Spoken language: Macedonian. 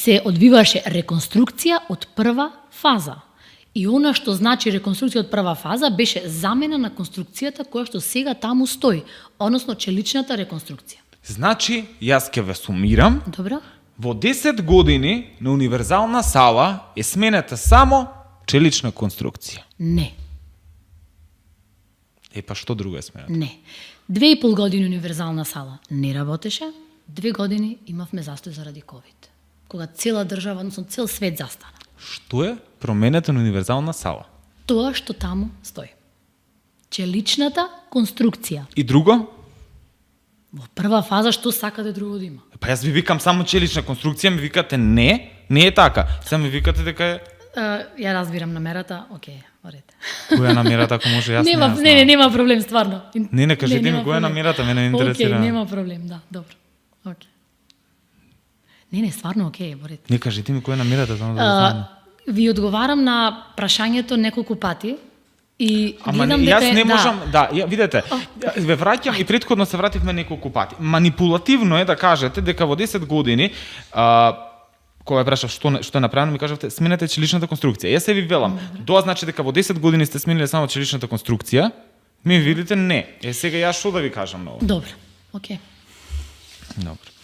се одвиваше реконструкција од прва фаза. И она што значи реконструкција од прва фаза беше замена на конструкцијата која што сега таму стои, односно челичната реконструкција. Значи, јас ќе ве сумирам, Добро? во 10 години на универзална сала е сменета само челична конструкција. Не, Па што друго е сменета? не. 2,5 години универзална сала не работеше, 2 години имавме застој заради ковид. Кога цела држава, односно цел свет застана. Што е променета на универзална сала? Тоа што таму стои. Челичната конструкција. И друго? Во прва фаза што сакате друго да има? Па јас ви викам само челична конструкција, ми викате не е така. Сега ми викате дека е... Ја разбирам намерата, окей, во ред. Која е намерата, ако може јас Нема, не ја знам. нема проблем, стварно. Не, кажете ми нема која е проблем. намерата, мене ме интересира. Окей, нема проблем, да, добро. Окей. Не, стварно окей, во ред. Не, кажете ми која е намерата, само да знам. Ви одговарам на прашањето неколку пати и Ама гледам не, дека јас не можам, видете, О. ве враќам и претходно се вративме неколку пати. Манипулативно е да кажете дека во 10 години кога ја прашав што е направено, ми кажавте сменете челичната конструкција. Јас се ви велам, тоа значи дека во 10 години сте смениле само челичната конструкција, ми видите не. Сега јас што да ви кажам ново? Добро, окей. Добро.